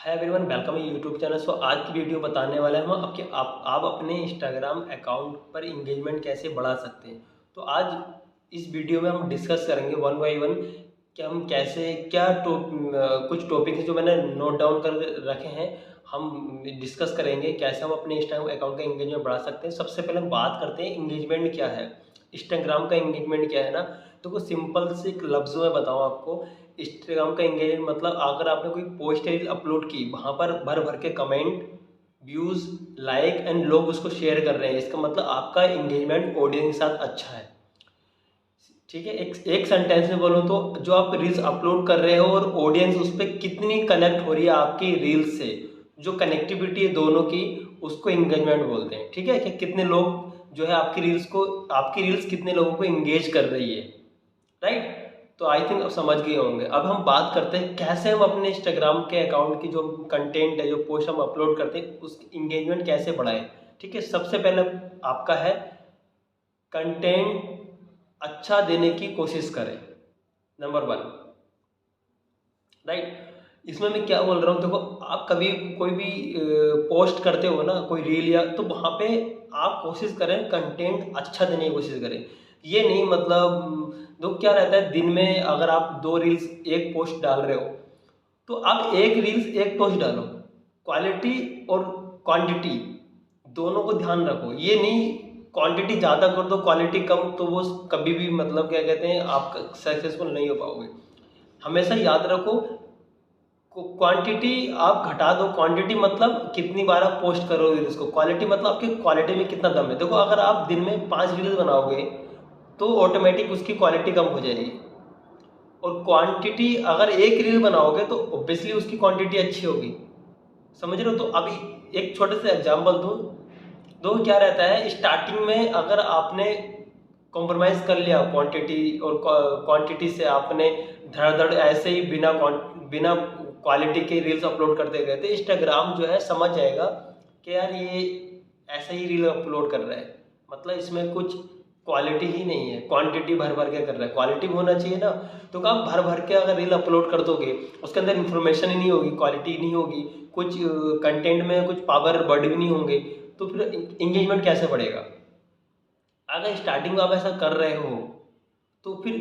Hi everyone, welcome YouTube channel. आज की video बताने वाले हैं हम आपके आप अपने इंस्टाग्राम अकाउंट पर इंगेजमेंट कैसे बढ़ा सकते हैं। तो आज इस वीडियो में हम डिस्कस करेंगे वन बाय वन कि हम कैसे कुछ टॉपिक है जो मैंने नोट डाउन कर रखे हैं। हम डिस्कस करेंगे कैसे हम अपने इंस्टाग्राम अकाउंट का इंगेजमेंट बढ़ा सकते हैं। सबसे पहले हम बात करते हैं इंगेजमेंट क्या है, इंस्टाग्राम का इंगेजमेंट क्या है ना। तो वो सिंपल से एक लफ्ज़ों में बताऊँ आपको। इंस्टाग्राम का इंगेजमेंट मतलब अगर आपने कोई पोस्ट रील अपलोड की, वहाँ पर भर भर के कमेंट, व्यूज़, लाइक एंड लोग उसको शेयर कर रहे हैं, इसका मतलब आपका इंगेजमेंट ऑडियंस के साथ अच्छा है। ठीक है, एक सेंटेंस में बोलूँ तो जो आप रील्स अपलोड कर रहे हो और ऑडियंस उस पर कितनी कनेक्ट हो रही है आपकी रील्स से, जो कनेक्टिविटी है दोनों की, उसको इंगेजमेंट बोलते हैं। ठीक है, कि कितने लोग जो है आपकी रील्स कितने लोगों को इंगेज कर रही है, राइट। तो आई थिंक अब समझ गए होंगे। अब हम बात करते हैं कैसे हम अपने इंस्टाग्राम के अकाउंट की जो कंटेंट है, जो पोस्ट हम अपलोड करते हैं, उसकी इंगेजमेंट कैसे बढ़ाएं। ठीक है, सबसे पहले आपका है कंटेंट अच्छा देने की कोशिश करें, नंबर वन, राइट। इसमें मैं क्या बोल रहा हूँ, देखो आप कभी कोई भी पोस्ट करते हो ना, कोई रील या, तो वहाँ पे आप कोशिश करें कंटेंट अच्छा देने की कोशिश करें। ये नहीं मतलब तो क्या रहता है, दिन में अगर आप दो रील्स एक पोस्ट डाल रहे हो, तो आप एक रील्स एक पोस्ट डालो। क्वालिटी और क्वांटिटी दोनों को ध्यान रखो। ये नहीं क्वांटिटी ज़्यादा कर दो क्वालिटी कम, तो वो कभी भी मतलब क्या कहते हैं, आप सक्सेसफुल नहीं हो पाओगे। हमेशा याद रखो क्वांटिटी आप घटा दो। क्वांटिटी मतलब कितनी बार आप पोस्ट करोगे इसको, क्वालिटी मतलब आपकी क्वालिटी में कितना दम है। देखो अगर आप दिन में 5 रील्स बनाओगे तो ऑटोमेटिक उसकी क्वालिटी कम हो जाएगी, और क्वांटिटी अगर एक रील बनाओगे तो ऑब्वियसली उसकी क्वांटिटी अच्छी होगी। समझ रहे हो। तो अभी एक छोटे से एग्जांपल दूँ, तो क्या रहता है, स्टार्टिंग में अगर आपने कॉम्प्रोमाइज़ कर लिया क्वांटिटी और क्वांटिटी से, आपने धड़ धड़ ऐसे ही बिना क्वालिटी के रील्स अपलोड करते गए, तो इंस्टाग्राम जो है समझ जाएगा कि यार ये ऐसे ही रील अपलोड कर रहा है, मतलब इसमें कुछ क्वालिटी ही नहीं है, क्वांटिटी भर भर के कर रहा है। क्वालिटी भी होना चाहिए ना। तो आप भर भर के अगर रील अपलोड कर दोगे, उसके अंदर इन्फॉर्मेशन ही नहीं होगी, क्वालिटी नहीं होगी, कुछ कंटेंट में कुछ पावर वर्ड भी नहीं होंगे, तो फिर इंगेजमेंट कैसे बढ़ेगा। अगर स्टार्टिंग में आप ऐसा कर रहे हो तो फिर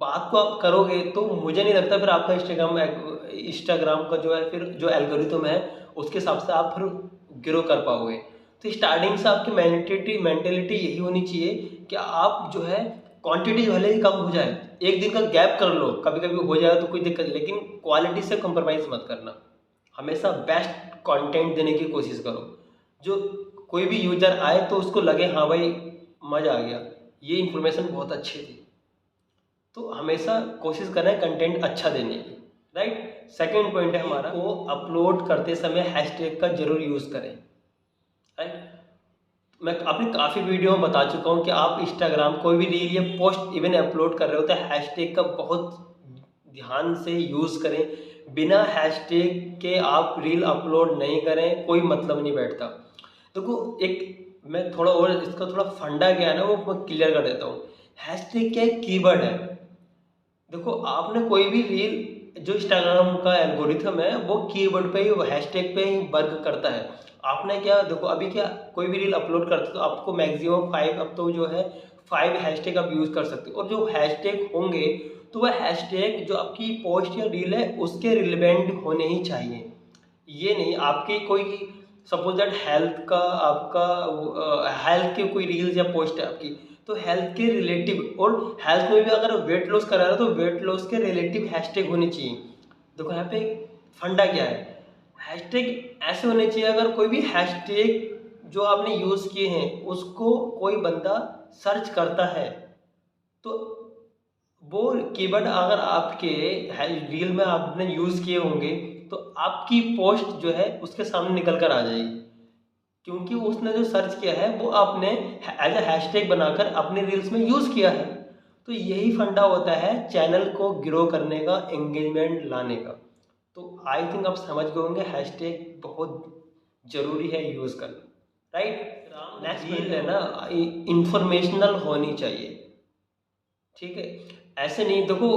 बात को आप करोगे, तो मुझे नहीं लगता फिर आपका इंस्टाग्राम का जो है, फिर जो एल्गोरिथम है उसके हिसाब से आप फिर ग्रो कर पाओगे। तो स्टार्टिंग से आपकी मेंटेलिटी यही होनी चाहिए कि आप जो है क्वांटिटी भले ही कम हो जाए, एक दिन का गैप कर लो, कभी कभी हो जाए तो कोई दिक्कत नहीं, लेकिन क्वालिटी से कॉम्प्रोमाइज़ मत करना। हमेशा बेस्ट कंटेंट देने की कोशिश करो, जो कोई भी यूजर आए तो उसको लगे हाँ भाई मज़ा आ गया, ये इन्फॉर्मेशन बहुत अच्छी थी। तो हमेशा कोशिश करें कंटेंट अच्छा देने की, राइट। सेकंड पॉइंट है हमारा, वो अपलोड करते समय हैशटैग का जरूर यूज़ करें, राइट। मैं अपनी काफ़ी वीडियो में बता चुका हूँ कि आप इंस्टाग्राम कोई भी रील या पोस्ट इवन अपलोड कर रहे हो तो हैशटैग का बहुत ध्यान से यूज़ करें। बिना हैशटैग के आप रील अपलोड नहीं करें, कोई मतलब नहीं बैठता। देखो एक मैं थोड़ा और इसका थोड़ा फंडा क्या है ना, वो मैं क्लियर कर देता हूँ। हैशटैग क्या एक कीवर्ड है। देखो आपने कोई भी रील, जो इंस्टाग्राम का एल्गोरिथम है वो कीवर्ड पे ही, हैशटैग पे ही वर्क करता है। आपने क्या, देखो अभी क्या, कोई भी रील अपलोड करते हो तो आपको मैक्सिमम 5, अब तो जो है 5 हैशटैग आप यूज़ कर सकते हो, और जो हैशटैग होंगे तो वह हैशटैग जो आपकी पोस्ट या रील है उसके रिलेवेंट होने ही चाहिए। ये नहीं आपकी कोई, सपोज दैट हेल्थ का आपका, हेल्थ की कोई रील्स या पोस्ट है आपकी, तो हेल्थ के रिलेटिव, और हेल्थ में भी अगर वेट लॉस करा रहा है तो वेट लॉस के रिलेटिव हैशटैग होने चाहिए। देखो यहाँ पे फंडा क्या है, हैशटैग ऐसे होने चाहिए, अगर कोई भी हैशटैग जो आपने यूज़ किए हैं उसको कोई बंदा सर्च करता है, तो वो कीवर्ड अगर आपके रील में आपने यूज़ किए होंगे तो आपकी पोस्ट जो है उसके सामने निकल कर आ जाएगी, क्योंकि उसने जो सर्च किया है वो आपने एज अ हैशटैग बनाकर अपने रील्स में यूज़ किया है। तो यही फंडा होता है चैनल को ग्रो करने का, एंगेजमेंट लाने का। तो आई थिंक आप समझ गए होंगे हैशटैग बहुत ज़रूरी है यूज़ करना, राइट। नेक्स्ट रील है ना, इंफॉर्मेशनल होनी चाहिए। ठीक है, ऐसे नहीं, देखो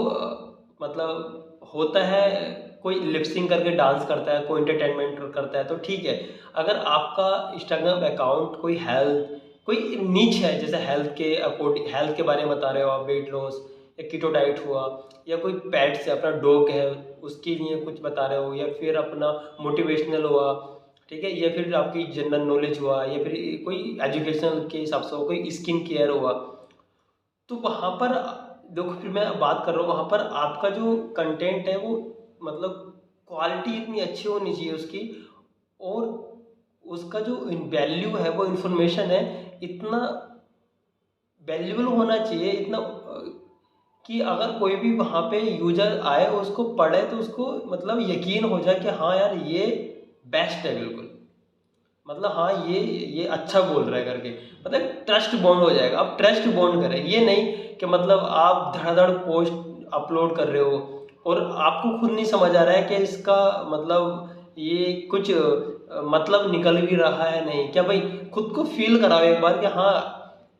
मतलब होता है कोई लिपसिंग करके डांस करता है, कोई एंटरटेनमेंट करता है, तो ठीक है। अगर आपका इंस्टाग्राम अकाउंट कोई हेल्थ, कोई नीच है, जैसे हेल्थ के अकॉर्डिंग, हेल्थ के बारे में बता रहे हो आप, वेट लॉस या कीटो डाइट हुआ, या कोई पेट्स है, अपना डॉग है उसके लिए कुछ बता रहे हो, या फिर अपना मोटिवेशनल हुआ, ठीक है, या फिर आपकी जनरल नॉलेज हुआ, या फिर कोई एजुकेशनल के हिसाब से हो, कोई स्किन केयर हुआ, तो वहाँ पर देखो, फिर मैं बात कर रहा हूँ, वहाँ पर आपका जो कंटेंट है वो मतलब क्वालिटी इतनी अच्छी होनी चाहिए उसकी, और उसका जो वैल्यू है, वो इन्फॉर्मेशन है, इतना वैल्यूबल होना चाहिए, इतना कि अगर कोई भी वहाँ पे यूजर आए और उसको पढ़े तो उसको मतलब यकीन हो जाए कि हाँ यार ये बेस्ट है बिल्कुल, मतलब हाँ ये अच्छा बोल रहा है करके, मतलब ट्रस्ट बॉन्ड हो जाएगा। आप ट्रस्ट बॉन्ड करें, ये नहीं कि मतलब आप धड़ाधड़ पोस्ट अपलोड कर रहे हो और आपको खुद नहीं समझ आ रहा है कि इसका मतलब ये कुछ मतलब निकल भी रहा है नहीं क्या। भाई खुद को फील कराओ एक बार कि हाँ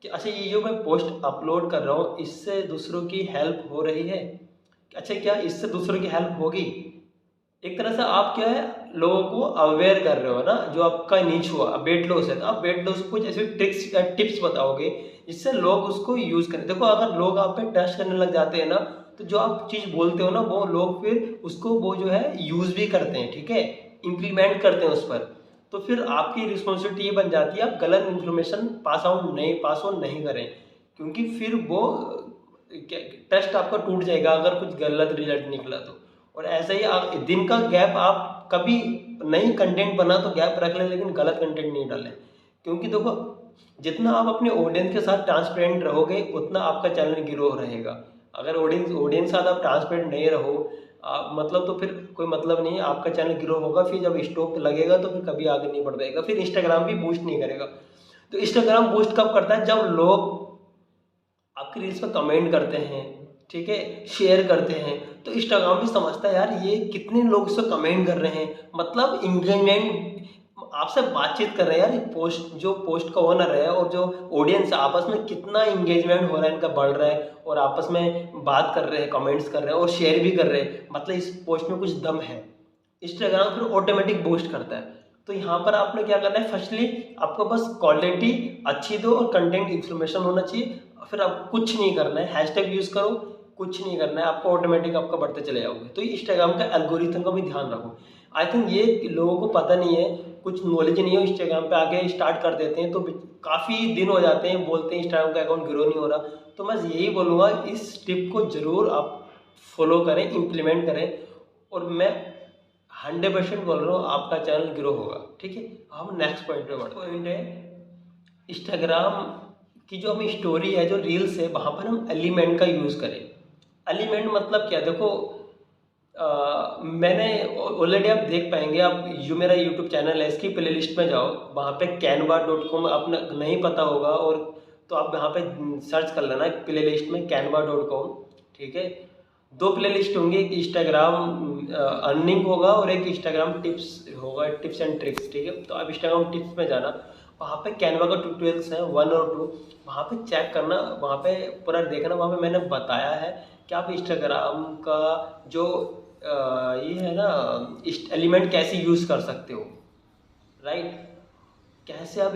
कि अच्छा ये जो मैं पोस्ट अपलोड कर रहा हूँ इससे दूसरों की हेल्प हो रही है, अच्छा क्या इससे दूसरों की हेल्प होगी। एक तरह से आप क्या है लोगों को अवेयर कर रहे हो ना, जो आपका नीच हुआ वेट लॉस है तो आप वेट लॉस को कुछ ऐसे ट्रिक्स या टिप्स बताओगे जिससे लोग उसको यूज़ करें। देखो अगर लोग आप पे ट्रस्ट करने लग जाते हैं ना, तो जो आप चीज़ बोलते हो ना वो लोग फिर उसको वो जो है यूज़ भी करते हैं, ठीक है, इम्प्लीमेंट करते हैं उस पर। तो फिर आपकी रिस्पॉन्सिबिलिटी ये बन जाती है आप गलत इन्फॉर्मेशन पास ऑन नहीं करें, क्योंकि फिर वो ट्रस्ट आपका टूट जाएगा अगर कुछ गलत रिजल्ट निकला तो। और ऐसे ही दिन का गैप आप कभी नई कंटेंट बना तो गैप रख लें, लेकिन गलत कंटेंट नहीं डालें, क्योंकि देखो जितना आप अपने ऑडियंस के साथ ट्रांसपेरेंट रहोगे उतना आपका चैनल ग्रो रहेगा। अगर ऑडियंस के साथ आप ट्रांसपेरेंट नहीं रहो आप मतलब, तो फिर कोई मतलब नहीं है, आपका चैनल ग्रो होगा, फिर जब स्टॉप लगेगा तो फिर कभी आगे नहीं बढ़ पाएगा, फिर इंस्टाग्राम भी बूस्ट नहीं करेगा। तो इंस्टाग्राम बूस्ट कब करता है, जब लोग आपकी रील्स पे कमेंट करते हैं, ठीक है, शेयर करते हैं, तो इंस्टाग्राम भी समझता है यार ये कितने लोग इसको कमेंट कर रहे हैं, मतलब इंगेजमेंट, आपसे बातचीत कर रहे हैं यार, ये पोस्ट जो पोस्ट का ओनर है और जो ऑडियंस है आपस में कितना इंगेजमेंट हो रहा है, इनका बढ़ रहा है, और आपस में बात कर रहे हैं, कमेंट्स कर रहे हैं और शेयर भी कर रहे हैं, मतलब इस पोस्ट में कुछ दम है। इंस्टाग्राम फिर ऑटोमेटिक बूस्ट करता है। तो यहाँ पर आपने क्या करना है, फर्स्टली आपको बस क्वालिटी अच्छी दो और कंटेंट इन्फॉर्मेशन होना चाहिए, फिर आपको कुछ नहीं करना है, हैशटैग यूज़ करो, कुछ नहीं करना है आपको, ऑटोमेटिक आपका बढ़ते चले जाओगे। तो इंस्टाग्राम का एल्गोरिथम का भी ध्यान रखो। आई थिंक ये लोगों को पता नहीं है, कुछ नॉलेज नहीं है, इंस्टाग्राम पे आके स्टार्ट कर देते हैं तो काफ़ी दिन हो जाते हैं, बोलते हैं इंस्टाग्राम का अकाउंट ग्रो नहीं हो रहा। तो मैं यही बोलूँगा इस टिप को ज़रूर आप फॉलो करें, इम्प्लीमेंट करें, और मैं 100% बोल रहा हूँ आपका चैनल ग्रो होगा। ठीक है, हम नेक्स्ट पॉइंट पे बढ़ते हैं। पॉइंट है इंस्टाग्राम की जो हमें स्टोरी है, जो रील्स है, वहाँ पर हम एलिमेंट का यूज़ करें। एलिमेंट मतलब क्या, देखो मैंने ऑलरेडी आप देख पाएंगे, आप जो मेरा यूट्यूब चैनल है इसकी प्लेलिस्ट में जाओ, वहाँ पे canva.com अपना नहीं पता होगा और तो आप यहाँ पे सर्च कर लेना प्लेलिस्ट में canva.com, ठीक है। दो प्लेलिस्ट होंगी, एक इंस्टाग्राम अर्निंग होगा और एक इंस्टाग्राम टिप्स होगा, टिप्स एंड ट्रिक्स, ठीक है। तो आप इंस्टाग्राम टिप्स में जाना, वहाँ पे कैनवा का ट्यूटोरियल्स हैं 1 और 2, वहाँ पे चेक करना, वहाँ पे पूरा देखना, वहाँ पे मैंने बताया है कि आप इंस्टाग्राम का जो ये है ना एलिमेंट कैसे यूज़ कर सकते हो, राइट, कैसे आप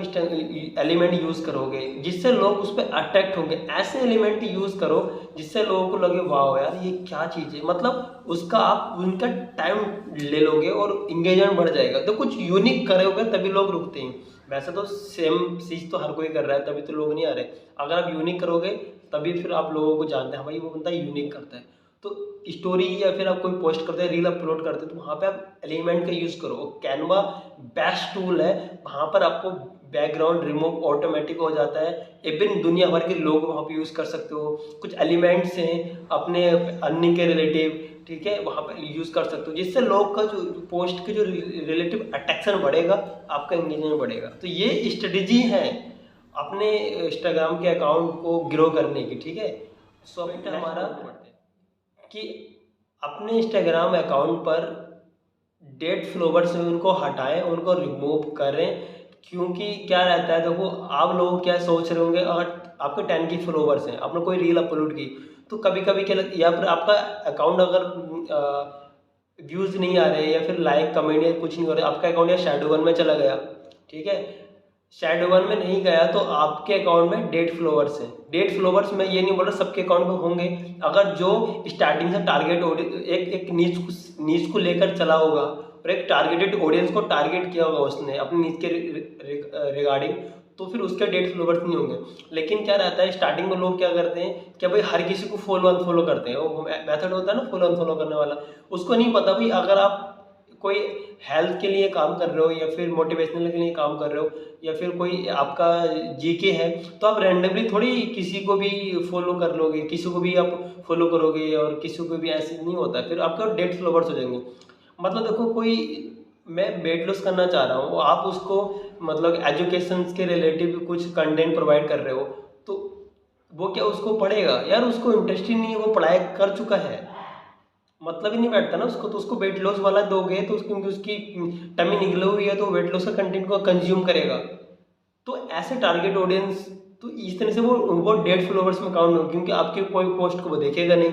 एलिमेंट यूज़ करोगे जिससे लोग उस पर अट्रैक्ट होंगे। ऐसे एलिमेंट यूज़ करो जिससे लोगों को लगे वाह यार ये क्या चीज़ है, मतलब उसका आप उनका टाइम ले लोगे और इंगेजमेंट बढ़ जाएगा। तो कुछ यूनिक करोगे तभी लोग रुकते हैं, वैसे तो सेम चीज़ तो हर कोई कर रहा है तभी तो लोग नहीं आ रहे। अगर आप यूनिक करोगे तभी फिर आप लोगों को जानते हैं भाई वो बंदा यूनिक करता है। तो स्टोरी या फिर आप कोई पोस्ट करते हैं, रील अपलोड करते हैं, तो वहाँ पे आप एलिमेंट का यूज़ करो। कैनवा बेस्ट टूल है, वहाँ पर आपको बैकग्राउंड रिमूव ऑटोमेटिक हो जाता है, इवन दुनिया भर के लोग वहाँ पे यूज़ कर सकते हो। कुछ एलिमेंट्स हैं अपने अर्निंग के रिलेटिव, ठीक है, वहाँ पे यूज़ कर सकते हो, जिससे लोग का जो पोस्ट के जो रिलेटिव अट्रैक्शन बढ़ेगा, आपका एंगेजमेंट बढ़ेगा। तो ये स्ट्रेटजी है अपने इंस्टाग्राम के अकाउंट को ग्रो करने की, ठीक है। सो हमारा कि अपने इंस्टाग्राम अकाउंट पर डेड फॉलोवर्स हैं उनको हटाएं, उनको रिमूव करें, क्योंकि क्या रहता है, देखो आप लोग क्या सोच रहे होंगे, अगर आपके 10 की फॉलोवर्स हैं, आपने कोई रील अपलोड की, तो कभी कभी क्या या फिर आपका अकाउंट अगर व्यूज़ नहीं आ रहे या फिर लाइक कमेंट या कुछ नहीं हो रहा, आपका अकाउंट या शैडो वन में चला गया, ठीक है। शैडो वन में नहीं गया तो आपके अकाउंट में डेड फॉलोवर्स हैं। डेड फॉलोवर्स मैं ये नहीं बोल रहा सबके अकाउंट में होंगे, अगर जो स्टार्टिंग से टारगेट एक एक नीच को लेकर चला होगा और एक टारगेटेड ऑडियंस को टारगेट किया होगा उसने अपनी नीच के रिगार्डिंग, तो फिर उसके डेड फॉलोवर्स नहीं होंगे। लेकिन क्या रहता है, स्टार्टिंग में लोग क्या करते हैं कि भाई हर किसी को फॉलो अनफॉलो करते हैं, वो मेथड होता है ना फॉलो अनफॉलो करने वाला। उसको नहीं पता भाई अगर आप कोई हेल्थ के लिए काम कर रहे हो या फिर मोटिवेशनल के लिए काम कर रहे हो या फिर कोई आपका जीके है, तो आप रैंडमली थोड़ी किसी को भी फॉलो कर लोगे, किसी को भी आप फॉलो करोगे और किसी को भी ऐसे नहीं होता, फिर आपके डेड फॉलोवर्स हो जाएंगे। मतलब देखो कोई, मैं वेट लॉस करना चाह रहा हूँ, आप उसको मतलब एजुकेशन के रिलेटिव कुछ कंटेंट प्रोवाइड कर रहे हो, तो वो क्या उसको पढ़ेगा यार, उसको इंटरेस्ट ही नहीं है, वो पढ़ाई कर चुका है, मतलब ही नहीं बैठता ना उसको। तो उसको वेट लॉस वाला दोगे तो क्योंकि उसकी टमी निकली हुई है तो वेट लॉस का कंटेंट को कंज्यूम करेगा। तो ऐसे टारगेट ऑडियंस, तो इस तरह से वो डेड फॉलोवर्स में काउंट हो, क्योंकि आपकी कोई पोस्ट को वो देखेगा नहीं,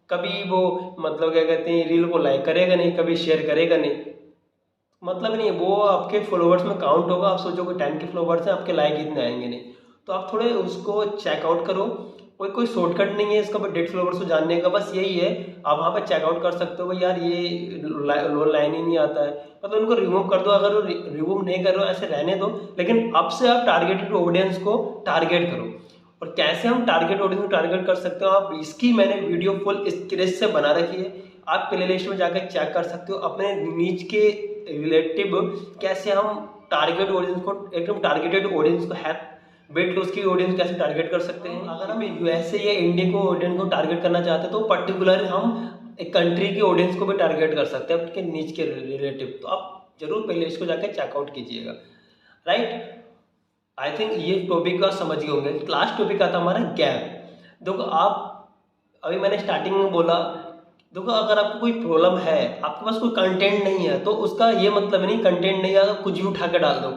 कभी वो मतलब क्या कहते हैं रील को लाइक करेगा नहीं, कभी शेयर करेगा नहीं, मतलब नहीं वो आपके फॉलोवर्स में काउंट होगा। आप सोचोगे 10 के फॉलोवर्स हैं, आपके लाइक इतने आएंगे नहीं। तो आप थोड़े उसको चेकआउट करो, कोई कोई शॉर्टकट नहीं है इसका, बस डेट फॉलोवर्स को जानने का बस यही है। आप वहाँ पर चेकआउट कर सकते हो भाई यार ये लो लाइन ही नहीं आता है, मतलब उनको रिमूव कर दो, अगर वो रिमूव नहीं कर रहे हो ऐसे रहने दो, लेकिन अब से आप टारगेटेड ऑडियंस को टारगेट करो। और कैसे हम टारगेट ऑडियंस को टारगेट कर सकते हो, आप इसकी मैंने वीडियो फुल स्क्रेच से बना रखी है, आप प्ले लिस्ट में जाकर चेक कर सकते हो अपने नीच के रिलेटिव कैसे हम टारगेट ऑडियंस को एकदम टारगेटेड ऑडियंस को है, वेट लॉस की ऑडियंस कैसे टारगेट कर सकते हैं। अगर हम यूएसए या इंडिया को ऑडियंस को टारगेट करना चाहते हैं तो पर्टिकुलर हम एक कंट्री की ऑडियंस को भी टारगेट कर सकते हैं अपने नीच के रिलेटिव। तो आप जरूर पहले इसको जाकर चेकआउट कीजिएगा, राइट। आई थिंक ये टॉपिक का समझ गए होंगे। लास्ट टॉपिक आता हमारा गैप। देखो आप, अभी मैंने स्टार्टिंग में बोला, देखो अगर आपको कोई प्रॉब्लम है, आपके पास कोई कंटेंट नहीं है, तो उसका ये मतलब नहीं कंटेंट नहीं है कुछ भी उठा के डाल दो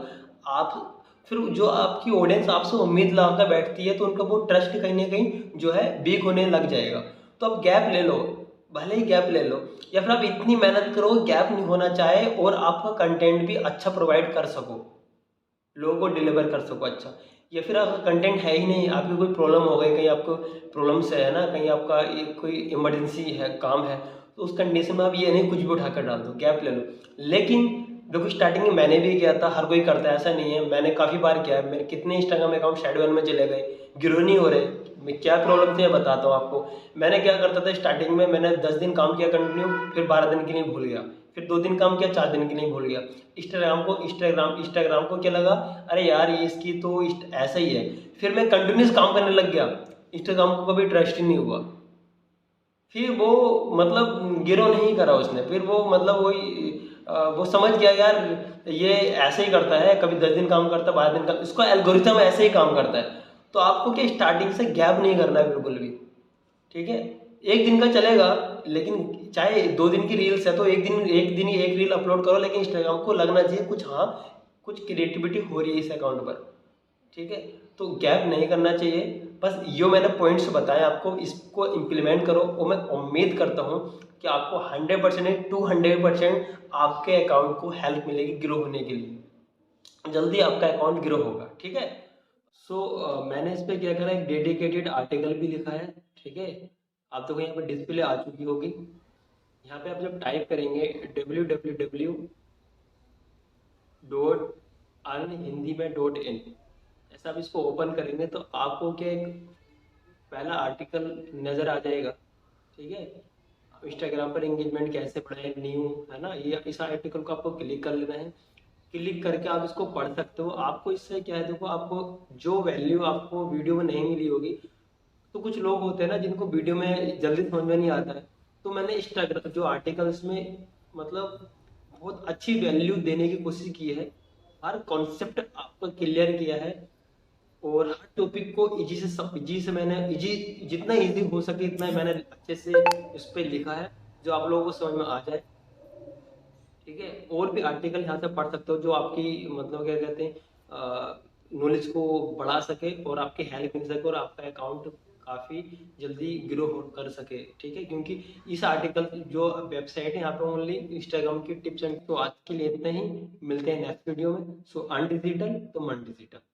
आप, फिर जो आपकी ऑडियंस आपसे उम्मीद लगा कर बैठती है तो उनका वो ट्रस्ट कहीं ना कहीं जो है वीक होने लग जाएगा। तो आप गैप ले लो, भले ही गैप ले लो, या फिर आप इतनी मेहनत करो गैप नहीं होना चाहे और आपका कंटेंट भी अच्छा प्रोवाइड कर सको, लोगों को डिलीवर कर सको अच्छा। या फिर अगर कंटेंट है ही नहीं, आपकी कोई प्रॉब्लम हो गई, कहीं आपको प्रॉब्लम से है ना, कहीं आपका कोई इमरजेंसी है काम है, तो उस कंडीशन में आप ये नहीं कुछ भी उठाकर डाल दो, गैप ले लो। लेकिन देखो स्टार्टिंग में मैंने भी किया था, हर कोई करता है ऐसा नहीं है, मैंने काफ़ी बार किया है, मेरे कितने इंस्टाग्राम अकाउंट शेडो वन में चले गए, ग्रो नहीं हो रहे। मैं क्या प्रॉब्लम थी मैं बताता हूँ आपको। मैंने क्या करता था स्टार्टिंग में, मैंने 10 दिन काम किया कंटिन्यू, फिर 12 दिन के लिए भूल गया, फिर 2 दिन काम किया, 4 दिन के लिए भूल गया। इंस्टाग्राम को क्या लगा, अरे यार ये इसकी तो ऐसा ही है, फिर मैं कंटिन्यूस काम करने लग गया, इंस्टाग्राम को कभी ट्रस्ट ही नहीं हुआ। फिर वो मतलब गिरो नहीं करा उसने, फिर वो मतलब वही वो समझ गया यार ये ऐसे ही करता है, कभी 10 दिन काम करता है 12 दिन का, इसका एल्गोरिथम ऐसे ही काम करता है। तो आपको क्या स्टार्टिंग से गैप नहीं करना है बिल्कुल भी, ठीक है। एक दिन का चलेगा, लेकिन चाहे 2 दिन की रील्स है तो एक दिन ही एक रील अपलोड करो, लेकिन इंस्टाग्राम को लगना चाहिए कुछ, हाँ कुछ क्रिएटिविटी हो रही है इस अकाउंट पर, ठीक है। तो गैप नहीं करना चाहिए। बस यो मैंने पॉइंट्स बताए आपको, इसको इम्प्लीमेंट करो और मैं उम्मीद करता हूँ कि आपको 100% 200% आपके अकाउंट को हेल्प मिलेगी ग्रो होने के लिए, जल्दी आपका अकाउंट ग्रो होगा, ठीक है। सो मैंने इस पर क्या करा, एक डेडिकेटेड आर्टिकल भी लिखा है, ठीक है। आप देखो यहाँ पर डिस्प्ले आ चुकी होगी, यहाँ पे आप जब टाइप करेंगे www.अन हिंदी में .in, ऐसा आप इसको ओपन करेंगे तो आपको क्या एक पहला आर्टिकल नज़र आ जाएगा, ठीक है। इंस्टाग्राम पर एंगेजमेंट कैसे बढ़ाएं न्यू, है ना, ये इस आर्टिकल को आपको क्लिक कर लेना है। क्लिक करके आप इसको पढ़ सकते हो। आपको इससे क्या है, देखो आपको जो वैल्यू आपको वीडियो में नहीं मिली होगी, तो कुछ लोग होते हैं ना जिनको वीडियो में जल्दी समझ में नहीं आता है, तो मैंने इंस्टाग्राम जो आर्टिकल्स में मतलब बहुत अच्छी वैल्यू देने की कोशिश की है, हर कॉन्सेप्ट आपको क्लियर किया है, और हर टॉपिक को इजी से मैंने इजी, जितना इजी हो सके इतना मैंने अच्छे से इस पर लिखा है जो आप लोगों को समझ में आ जाए, ठीक है। और भी आर्टिकल यहाँ से पढ़ सकते हो जो आपकी मतलब क्या कहते हैं नॉलेज को बढ़ा सके और आपकी हेल्प मिल सके और आपका अकाउंट काफ़ी जल्दी ग्रो कर सके, ठीक है। क्योंकि इस आर्टिकल जो वेबसाइट है यहाँ पे ओनली इंस्टाग्राम की टिप्स एंड, तो आज के लिए इतना ही, मिलते हैं नेक्स्ट वीडियो में। सो अनडिजिटल तो मन डिजिटल।